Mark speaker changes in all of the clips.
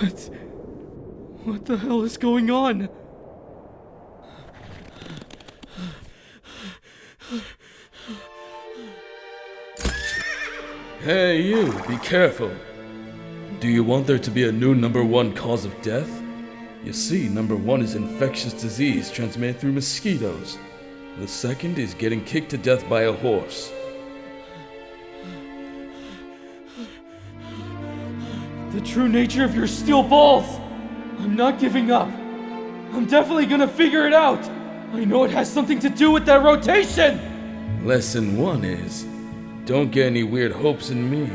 Speaker 1: What the hell is going on?
Speaker 2: Hey you, be careful. Do you want there to be a new number 1 cause of death? You see, number 1 is infectious disease transmitted through mosquitoes. The second is getting kicked to death by a horse.
Speaker 1: The true nature of your steel balls! I'm not giving up. I'm definitely gonna figure it out. I know it has something to do with that rotation!
Speaker 2: Lesson 1 is, don't get any weird hopes in me.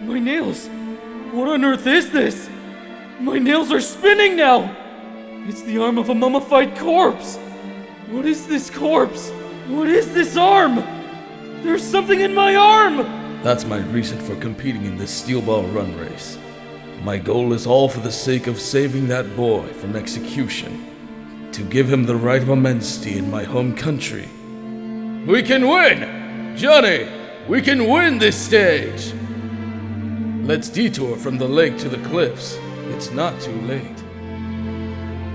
Speaker 1: My nails! What on earth is this? My nails are spinning now! It's the arm of a mummified corpse! What is this corpse? What is this arm? There's something in my arm!
Speaker 2: That's my reason for competing in this steel ball run race. My goal is all for the sake of saving that boy from execution. To give him the right of immensity in my home country. We can win! Johnny, we can win this stage! Let's detour from the lake to the cliffs. It's not too late.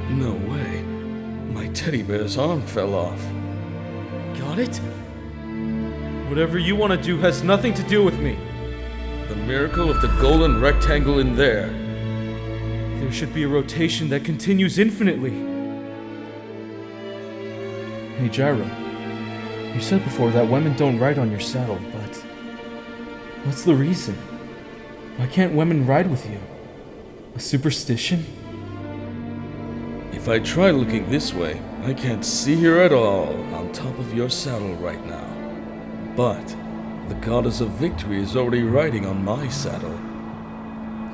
Speaker 2: No way. My teddy bear's arm fell off.
Speaker 1: Got it? Whatever you want to do has nothing to do with me.
Speaker 2: The miracle of the golden rectangle in there.
Speaker 1: There should be a rotation that continues infinitely. Hey Gyro, you said before that women don't ride on your saddle, but what's the reason? Why can't women ride with you? A superstition?
Speaker 2: If I try looking this way, I can't see her at all on top of your saddle right now. But the goddess of victory is already riding on my saddle.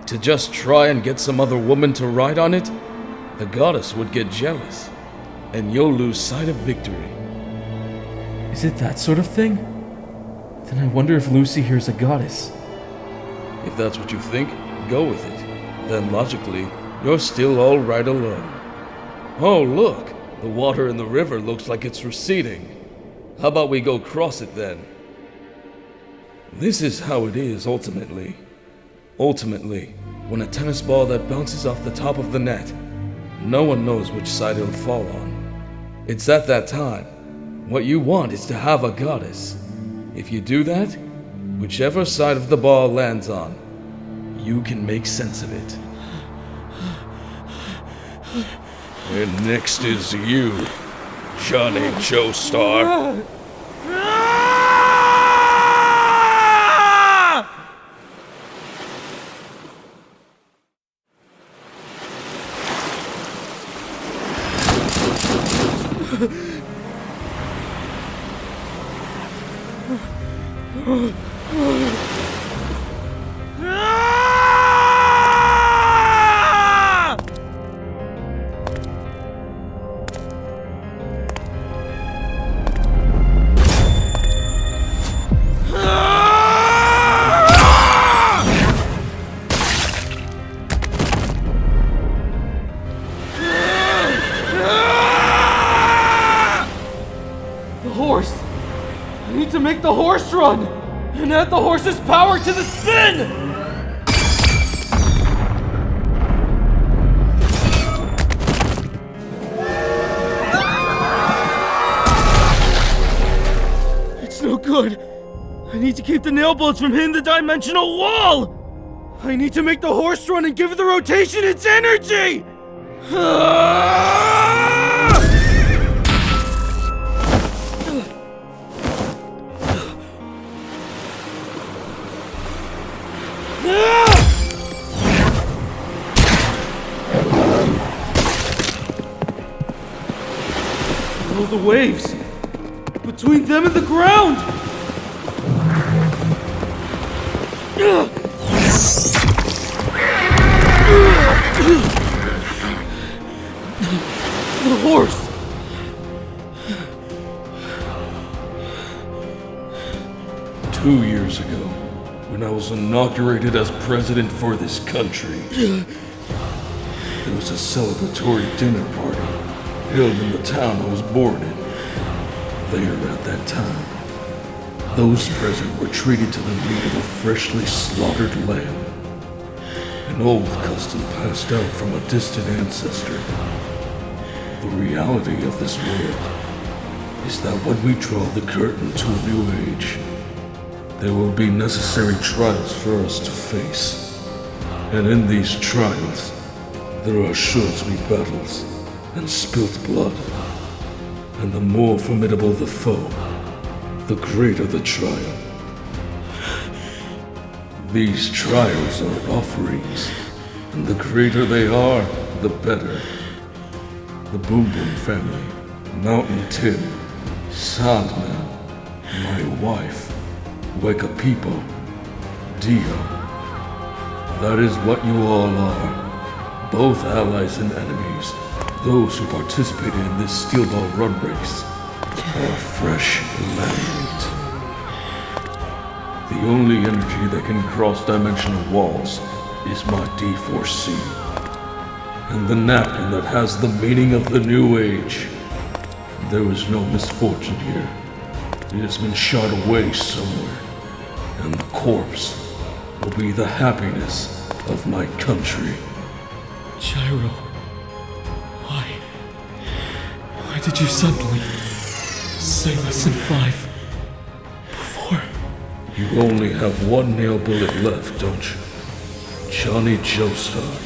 Speaker 2: To just try and get some other woman to ride on it, the goddess would get jealous, and you'll lose sight of victory.
Speaker 1: Is it that sort of thing? Then I wonder if Lucy here is a goddess.
Speaker 2: If that's what you think, go with it. Then logically, you're still all right alone. Oh look, the water in the river looks like it's receding. How about we go cross it then? This is how it is ultimately. Ultimately, when a tennis ball that bounces off the top of the net, no one knows which side it'll fall on. It's at that time. What you want is to have a goddess. If you do that, whichever side of the ball lands on, you can make sense of it. And next is you, Johnny Joestar.
Speaker 1: Make the horse run and add the horse's power to the spin! It's no good. I need to keep the nail bullets from hitting the dimensional wall! I need to make the horse run and give the rotation its energy! The waves between them and the ground. The horse.
Speaker 2: Two years ago, when I was inaugurated as president for this country, there was a celebratory dinner party held in the town I was born in. There at that time, those present were treated to the meat of a freshly slaughtered lamb.
Speaker 3: An old custom passed down from a distant ancestor. The reality of this world is that when we draw the curtain to a new age, there will be necessary trials for us to face. And in these trials, there are sure to be battles and spilt blood. And the more formidable the foe, the greater the trial. These trials are offerings, and the greater they are, the better. The Boom Boom family, Mountain Tim, Sandman, my wife, Weka People, Dio. That is what you all are, both allies and enemies. Those who participated in this steel ball run race are fresh laminate. The only energy that can cross dimensional walls is my D4C. And the napkin that has the meaning of the new age. There was no misfortune here. It has been shot away somewhere. And the corpse will be the happiness of my country.
Speaker 1: Gyro, why did you suddenly say lesson 5 before?
Speaker 3: You only have one nail bullet left, don't you? Johnny Joestar.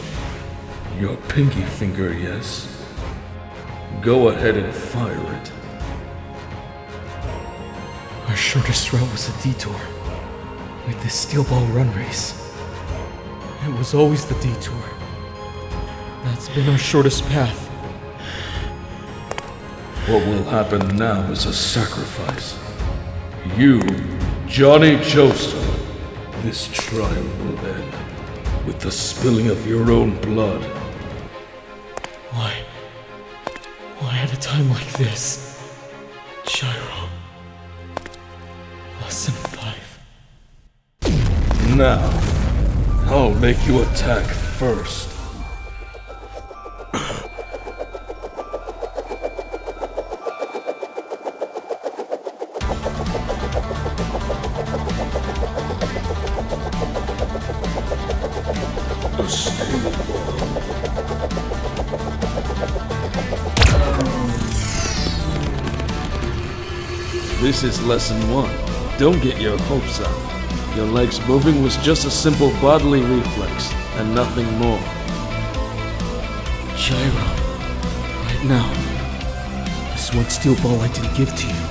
Speaker 3: Your pinky finger, yes? Go ahead and fire it.
Speaker 1: Our shortest route was a detour with this steel ball run race. It was always the detour. That's been our shortest path.
Speaker 3: What will happen now is a sacrifice. You, Johnny Joestar, this trial will end with the spilling of your own blood.
Speaker 1: Why at a time like this? Gyro. Lesson 5.
Speaker 3: Now, I'll make you attack first. A steel ball.
Speaker 2: This is lesson 1. Don't get your hopes up. Your legs moving was just a simple bodily reflex, and nothing more.
Speaker 1: Gyro, right now, this one steel ball I didn't give to you,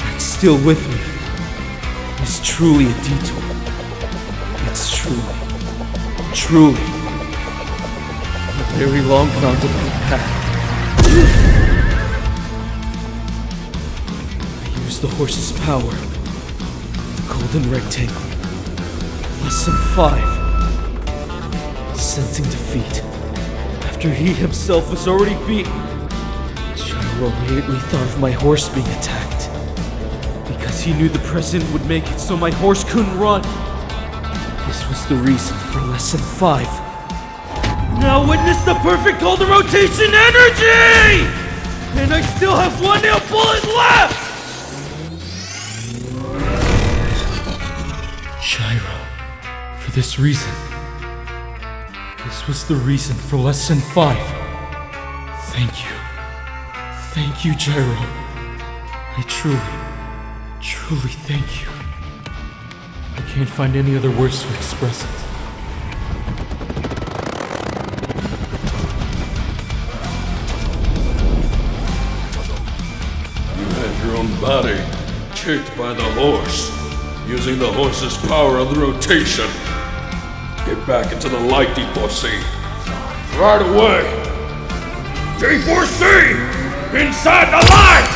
Speaker 1: that's still with me, is truly a detour. It's truly, a very long roundabout path. The horse's power. The golden rectangle. Lesson 5. Sensing defeat. After he himself was already beaten, Gyro immediately thought of my horse being attacked. Because he knew the president would make it so my horse couldn't run. This was the reason for lesson 5. Now witness the perfect golden rotation energy! And I still have one nail bullet left! Gyro, for this reason. This was the reason for lesson 5. Thank you. Thank you, Gyro. I truly thank you. I can't find any other words to express it.
Speaker 3: You had your own body kicked by the horse. Using the horse's power on the rotation. Get back into the light, D4C. Right away. D4C! Inside the light!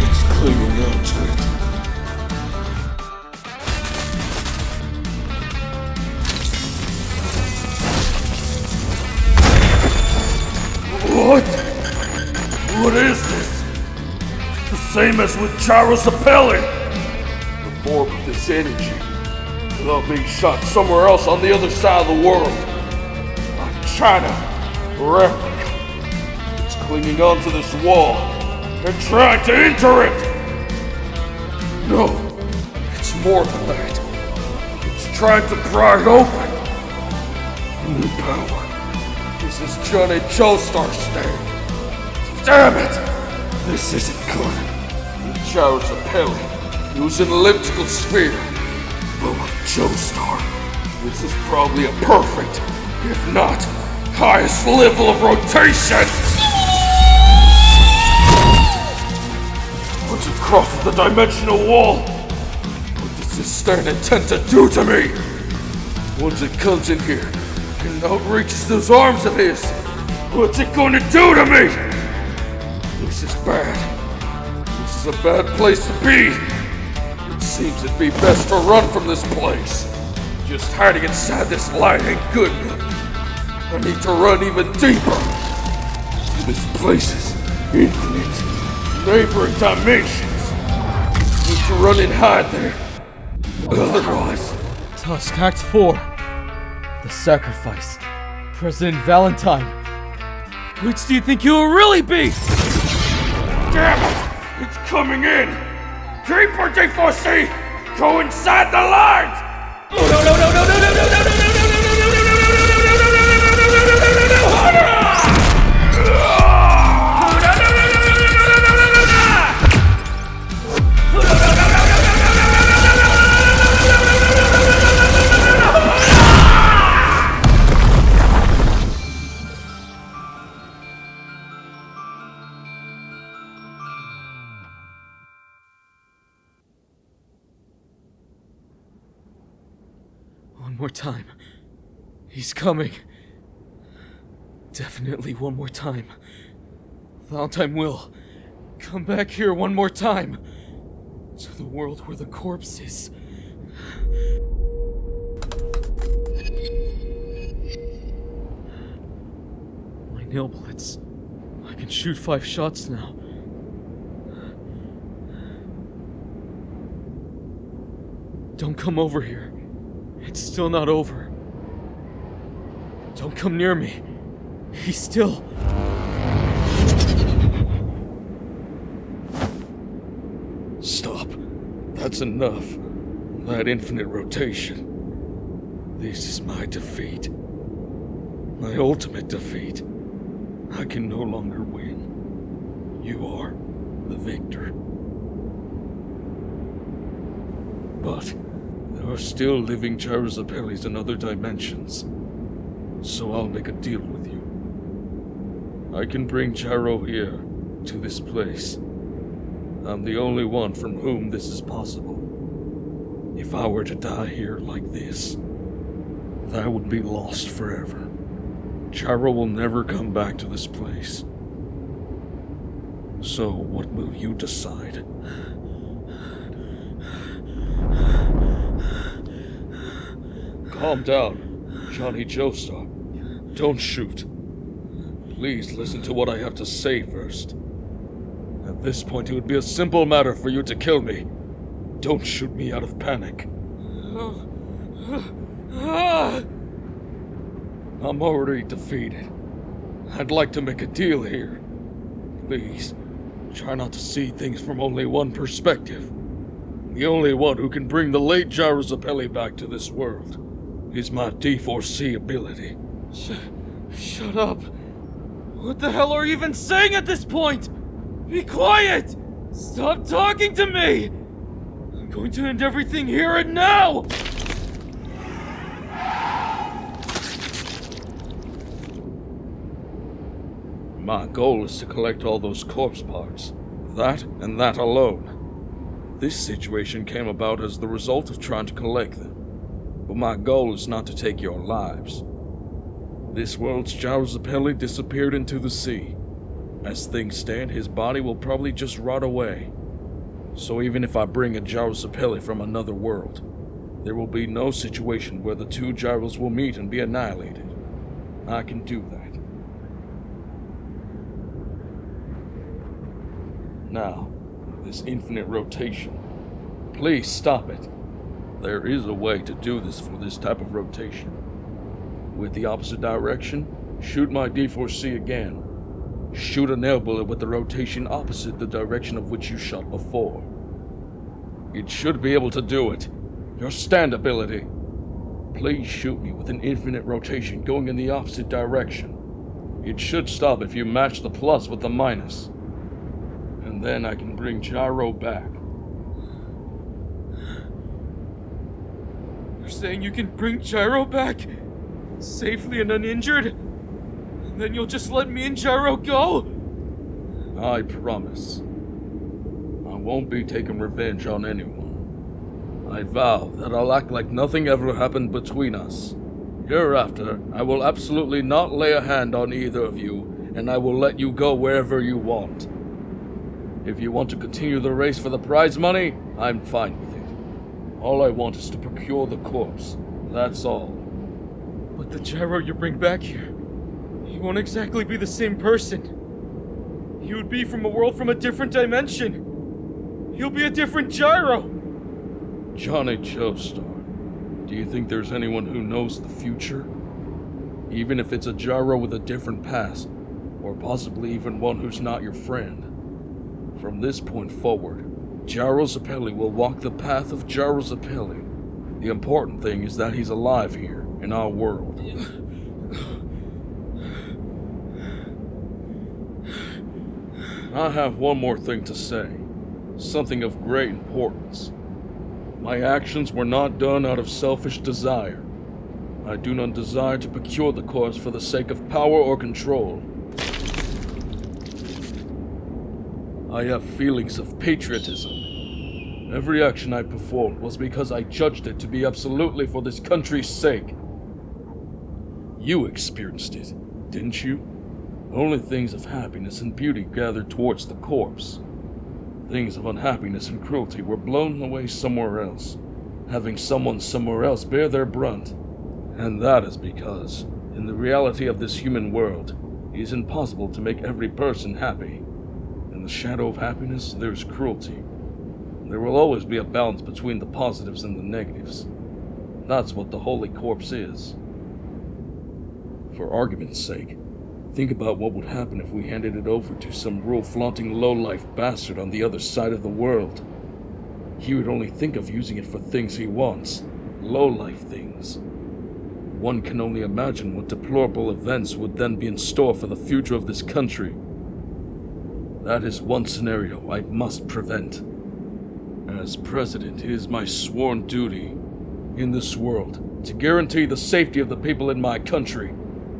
Speaker 3: It's clinging on to it. What is this? It's the same as with Gyro's appelling. The form of this energy, without being shot somewhere else on the other side of the world. Like China, Rapid. It's clinging onto this wall and trying to enter it! No, it's more than that. It's trying to pry it open. A new power. This is Johnny Joestar's stand. Damn it! This isn't good. The Gyro's a pellet. Use an elliptical sphere. But with Joestar, this is probably a perfect, if not highest level of rotation! Once it crosses the dimensional wall, what does this stand intend to do to me? Once it comes in here and outreaches those arms of his, what's it going to do to me? This is bad. This is a bad place to be. It seems it'd be best to run from this place. Just hiding inside this light ain't good enough. I need to run even deeper. This place is infinite. Neighboring dimensions. I need to run and hide there. Otherwise...
Speaker 1: Tusk, Act 4. The Sacrifice. President Valentine. Which do you think you will really be?
Speaker 3: Damn it! It's coming in! Deeper, Deforesty! Go inside the lines!
Speaker 1: Oh, no, no, no, no, no, no, no, no, no, no, no, no, no, One more time. He's coming. Definitely one more time. Valentine will come back here one more time. To the world where the corpse is. My nail bullets. I can shoot 5 shots now. Don't come over here. It's still not over. Don't come near me. He's still...
Speaker 2: Stop. That's enough. That infinite rotation. This is my defeat. My ultimate defeat. I can no longer win. You are the victor. But there are still living Gyro's in other dimensions. So I'll make a deal with you. I can bring Gyro here, to this place. I'm the only one from whom this is possible. If I were to die here like this, that would be lost forever. Gyro will never come back to this place. So what will you decide? Calm down, Johnny Joestar. Don't shoot. Please listen to what I have to say first. At this point, it would be a simple matter for you to kill me. Don't shoot me out of panic. I'm already defeated. I'd like to make a deal here. Please, try not to see things from only one perspective. The only one who can bring the late Gyro's back to this world is my D4C ability.
Speaker 1: Shut up! What the hell are you even saying at this point? Be quiet! Stop talking to me! I'm going to end everything here and now!
Speaker 2: My goal is to collect all those corpse parts. That and that alone. This situation came about as the result of trying to collect them. But my goal is not to take your lives. This world's Gyro's disappeared into the sea. As things stand, his body will probably just rot away. So even if I bring a Gyro's from another world, there will be no situation where the two Gyros will meet and be annihilated. I can do that. Now, this infinite rotation. Please stop it. There is a way to do this for this type of rotation. With the opposite direction, Shoot my D4C again. Shoot a nail bullet with the rotation opposite the direction of which you shot before. It should be able to do it. Your stand ability. Please shoot me with an infinite rotation going in the opposite direction. It should stop if you match the plus with the minus. And then I can bring Gyro back.
Speaker 1: You're saying you can bring Gyro back? Safely and uninjured? And then you'll just let me and Gyro go?
Speaker 2: I promise. I won't be taking revenge on anyone. I vow that I'll act like nothing ever happened between us. Hereafter, I will absolutely not lay a hand on either of you, and I will let you go wherever you want. If you want to continue the race for the prize money, I'm fine with it. All I want is to procure the corpse. That's all.
Speaker 1: But the Gyro you bring back here, he won't exactly be the same person. He would be from a world from a different dimension. He'll be a different Gyro.
Speaker 2: Johnny Joestar, do you think there's anyone who knows the future? Even if it's a Gyro with a different past, or possibly even one who's not your friend. From this point forward, Gyro Zapelli will walk the path of Gyro Zapelli. The important thing is that he's alive here, in our world. I have one more thing to say. Something of great importance. My actions were not done out of selfish desire. I do not desire to procure the corpse for the sake of power or control. I have feelings of patriotism. Every action I performed was because I judged it to be absolutely for this country's sake. You experienced it, didn't you? Only things of happiness and beauty gathered towards the corpse. Things of unhappiness and cruelty were blown away somewhere else, having someone somewhere else bear their brunt. And that is because, in the reality of this human world, it is impossible to make every person happy. In the shadow of happiness, there is cruelty. There will always be a balance between the positives and the negatives. That's what the Holy Corpse is. For argument's sake, think about what would happen if we handed it over to some rule-flaunting low-life bastard on the other side of the world. He would only think of using it for things he wants, low-life things. One can only imagine what deplorable events would then be in store for the future of this country. That is one scenario I must prevent. As president, it is my sworn duty in this world to guarantee the safety of the people in my country.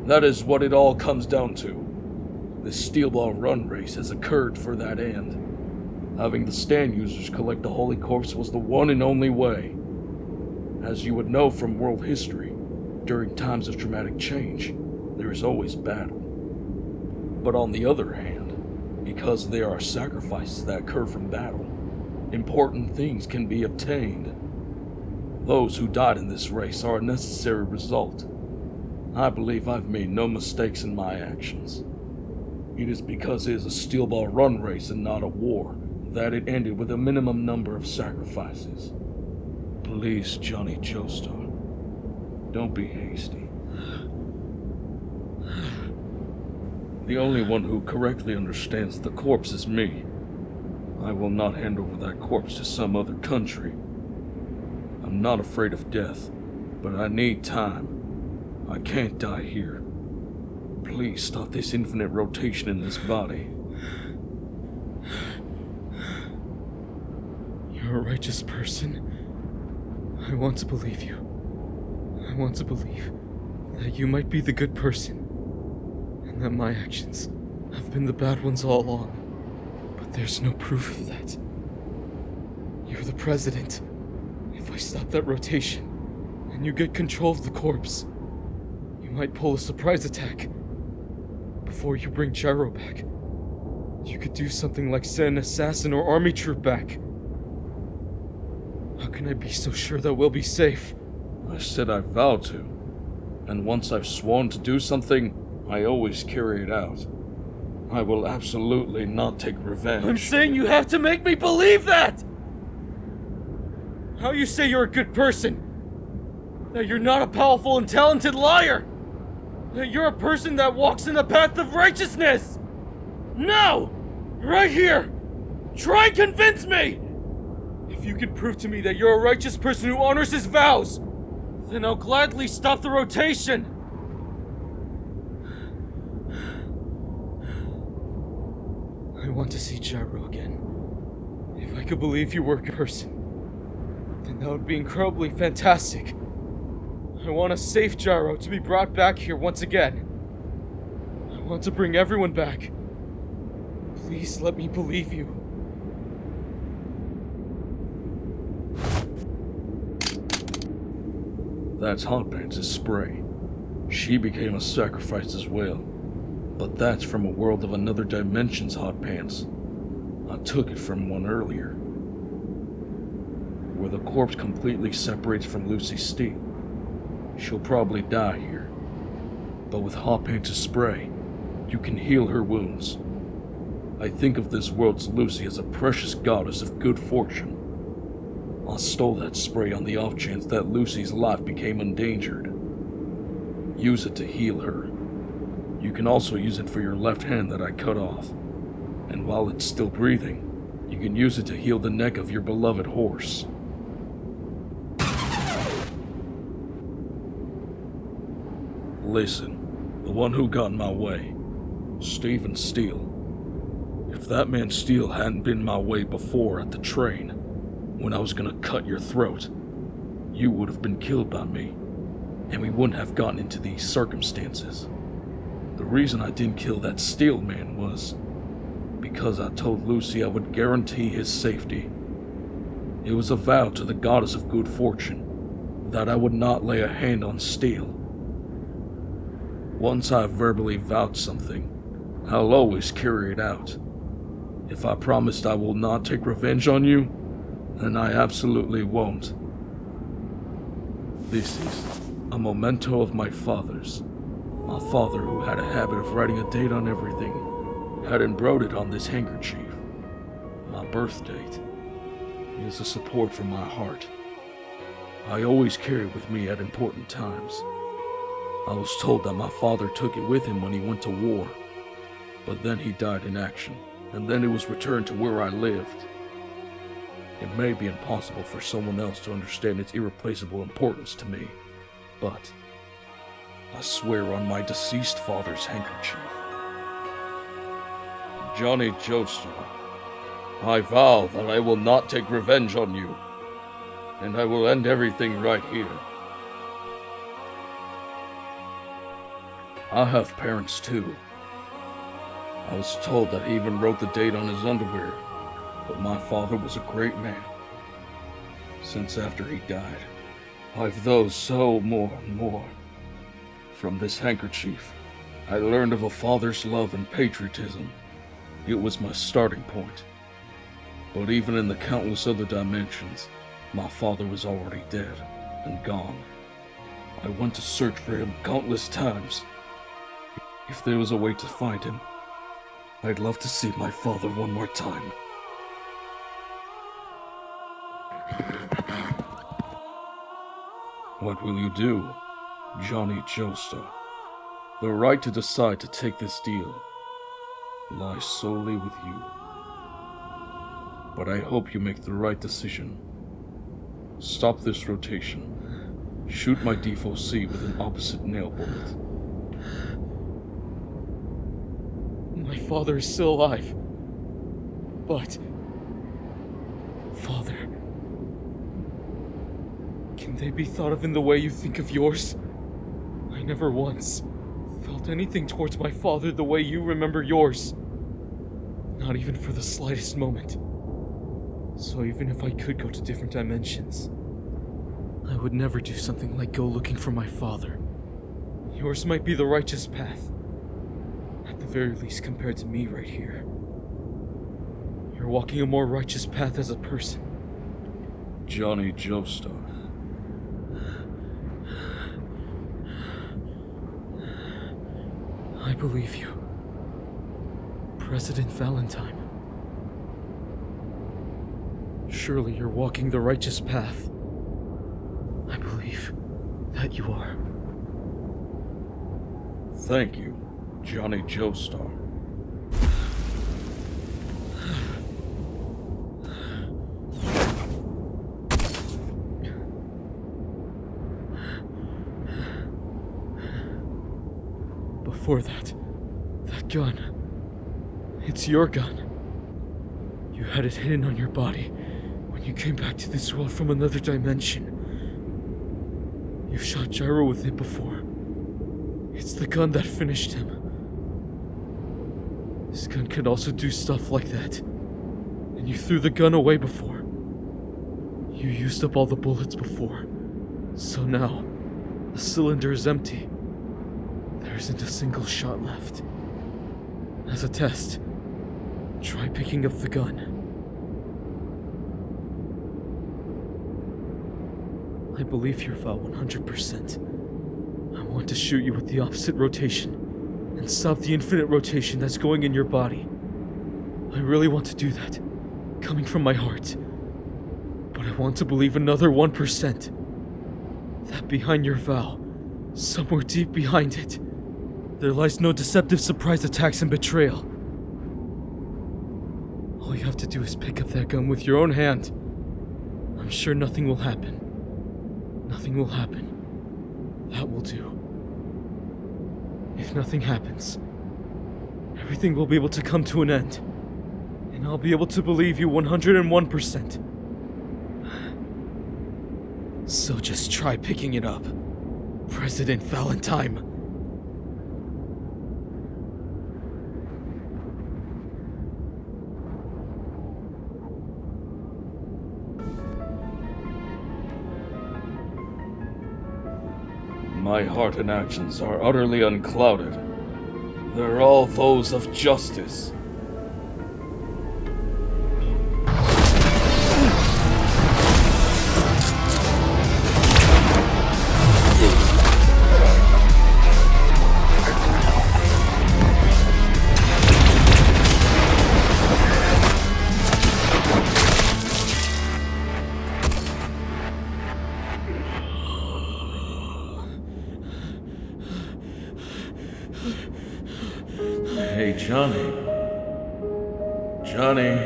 Speaker 2: That is what it all comes down to. This steel ball run race has occurred for that end. Having the stand users collect the Holy Corpse was the one and only way. As you would know from world history, during times of dramatic change, there is always battle. But on the other hand, because there are sacrifices that occur from battle, important things can be obtained. Those who died in this race are a necessary result. I believe I've made no mistakes in my actions. It is because it is a steel ball run race and not a war that it ended with a minimum number of sacrifices. Please, Johnny Joestar, don't be hasty. The only one who correctly understands the corpse is me. I will not hand over that corpse to some other country. I'm not afraid of death, but I need time. I can't die here. Please stop this infinite rotation in this body.
Speaker 1: You're a righteous person. I want to believe you. I want to believe that you might be the good person, and that my actions have been the bad ones all along. But there's no proof of that. You're the president. If I stop that rotation, and you get control of the corpse, you might pull a surprise attack. Before you bring Gyro back, you could do something like send an assassin or army troop back. How can I be so sure that we'll be safe?
Speaker 2: I said I vow to. And once I've sworn to do something, I always carry it out. I will absolutely not take revenge.
Speaker 1: I'm saying you have to make me believe that! How you say you're a good person? That you're not a powerful and talented liar? that you're a person that walks in the path of righteousness! No! Right here! Try and convince me! If you can prove to me that you're a righteous person who honors his vows, then I'll gladly stop the rotation! I want to see Gyro again. If I could believe you were a person, then that would be incredibly fantastic. I want a safe Gyro to be brought back here once again. I want to bring everyone back. Please let me believe you.
Speaker 2: That's Hot Pants' spray. She became a sacrifice as well. But that's from a world of another dimension's Hot Pants. I took it from one earlier, where the corpse completely separates from Lucy's steel. She'll probably die here, but with Hot Pants' spray, you can heal her wounds. I think of this world's Lucy as a precious goddess of good fortune. I stole that spray on the off chance that Lucy's life became endangered. Use it to heal her. You can also use it for your left hand that I cut off. And while it's still breathing, you can use it to heal the neck of your beloved horse. Listen, the one who got in my way, Stephen Steele. If that man Steele hadn't been my way before at the train, when I was gonna cut your throat, you would have been killed by me, and we wouldn't have gotten into these circumstances. The reason I didn't kill that Steele man was because I told Lucy I would guarantee his safety. It was a vow to the goddess of good fortune that I would not lay a hand on Steele. Once I've verbally vowed something, I'll always carry it out. If I promised I will not take revenge on you, then I absolutely won't. This is a memento of my father's. My father, who had a habit of writing a date on everything, had embroidered on this handkerchief my birth date. It is a support from my heart. I always carry it with me at important times. I was told that my father took it with him when he went to war, but then he died in action, and then it was returned to where I lived. It may be impossible for someone else to understand its irreplaceable importance to me, but I swear on my deceased father's handkerchief. Johnny Joestar, I vow that I will not take revenge on you, and I will end everything right here. I have parents too. I was told that he even wrote the date on his underwear, but my father was a great man. Since after he died, I've those so more and more. From this handkerchief, I learned of a father's love and patriotism. It was my starting point. But even in the countless other dimensions, my father was already dead and gone. I went to search for him countless times. If there was a way to find him, I'd love to see my father one more time. What will you do, Johnny Joestar? The right to decide to take this deal lies solely with you. But I hope you make the right decision. Stop this rotation. Shoot my D4C with an opposite nail bullet.
Speaker 1: My father is still alive. But... Father... Can they be thought of in the way you think of yours? I never once felt anything towards my father the way you remember yours. Not even for the slightest moment. So even if I could go to different dimensions, I would never do something like go looking for my father. Yours might be the righteous path. At the very least compared to me right here. You're walking a more righteous path as a person.
Speaker 2: Johnny Joestar.
Speaker 1: I believe you. President Valentine. Surely you're walking the righteous path. I believe that you are.
Speaker 3: Thank you, Johnny Joestar.
Speaker 1: Before that gun. It's your gun. You had it hidden on your body when you came back to this world from another dimension. You shot Gyro with it before. It's the gun that finished him. This gun can also do stuff like that. And you threw the gun away before. You used up all the bullets before. So now, the cylinder is empty. There isn't a single shot left. As a test, try picking up the gun. I believe your vow 100%. I want to shoot you with the opposite rotation and stop the infinite rotation that's going in your body. I really want to do that, coming from my heart. But I want to believe another 1%. That behind your vow, somewhere deep behind it, there lies no deceptive surprise attacks and betrayal. All you have to do is pick up that gun with your own hand. I'm sure nothing will happen. Nothing will happen. That will do. If nothing happens, everything will be able to come to an end. And I'll be able to believe you 101%. So just try picking it up, President Valentine.
Speaker 3: My heart and actions are utterly unclouded. They're all those of justice. Hey, Johnny. Johnny,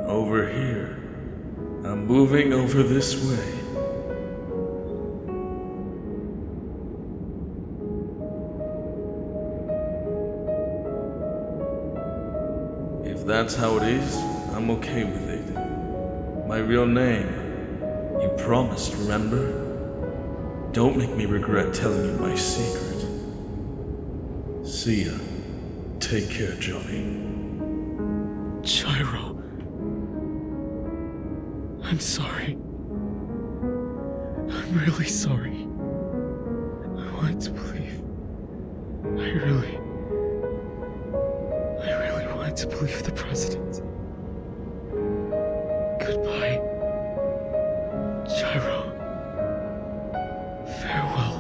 Speaker 3: over here. I'm moving over this way. If that's how it is, I'm okay with it. My real name, you promised, remember? Don't make me regret telling you my secret. See ya. Take care, Johnny.
Speaker 1: Gyro. I'm sorry. I'm really sorry. I wanted to believe. I really wanted to believe the president. Goodbye, Gyro. Farewell.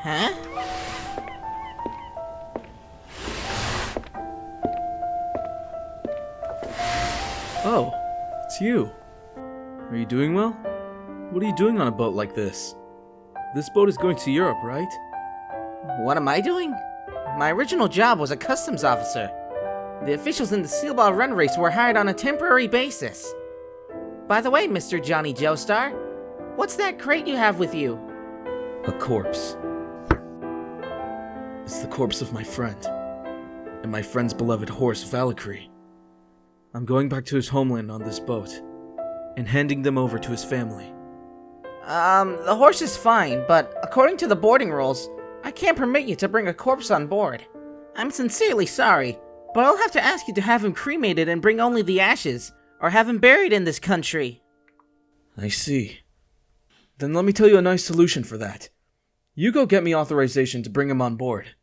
Speaker 4: Huh?
Speaker 1: Oh, it's you. Are you doing well? What are you doing on a boat like this? This boat is going to Europe, right?
Speaker 4: What am I doing? My original job was a customs officer. The officials in the Sealball Run race were hired on a temporary basis. By the way, Mr. Johnny Joestar, what's that crate you have with you?
Speaker 1: A corpse. It's the corpse of my friend. And my friend's beloved horse, Valkyrie. I'm going back to his homeland on this boat. And handing them over to his family.
Speaker 4: The horse is fine, but according to the boarding rules, I can't permit you to bring a corpse on board. I'm sincerely sorry, but I'll have to ask you to have him cremated and bring only the ashes, or have him buried in this country.
Speaker 1: I see. Then let me tell you a nice solution for that. You go get me authorization to bring him on board.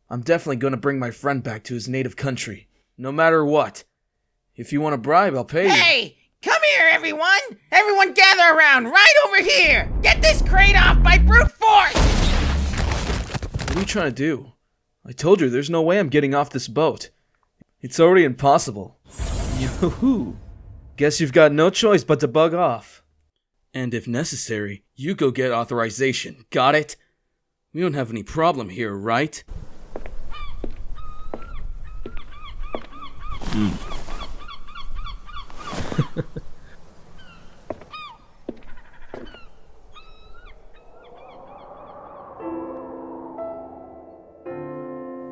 Speaker 1: I'm definitely going to bring my friend back to his native country, no matter what. If you want a bribe, I'll pay you.
Speaker 4: Hey! Come here, everyone! Everyone gather around, right over here! Get this crate off by brute force!
Speaker 1: What are you trying to do? I told you there's no way I'm getting off this boat. It's already impossible. Yoo-hoo! Guess you've got no choice but to bug off. And if necessary, you go get authorization. Got it? We don't have any problem here, right?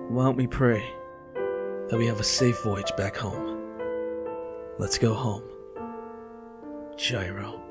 Speaker 1: Why don't we pray that we have a safe voyage back home? Let's go home. Gyro.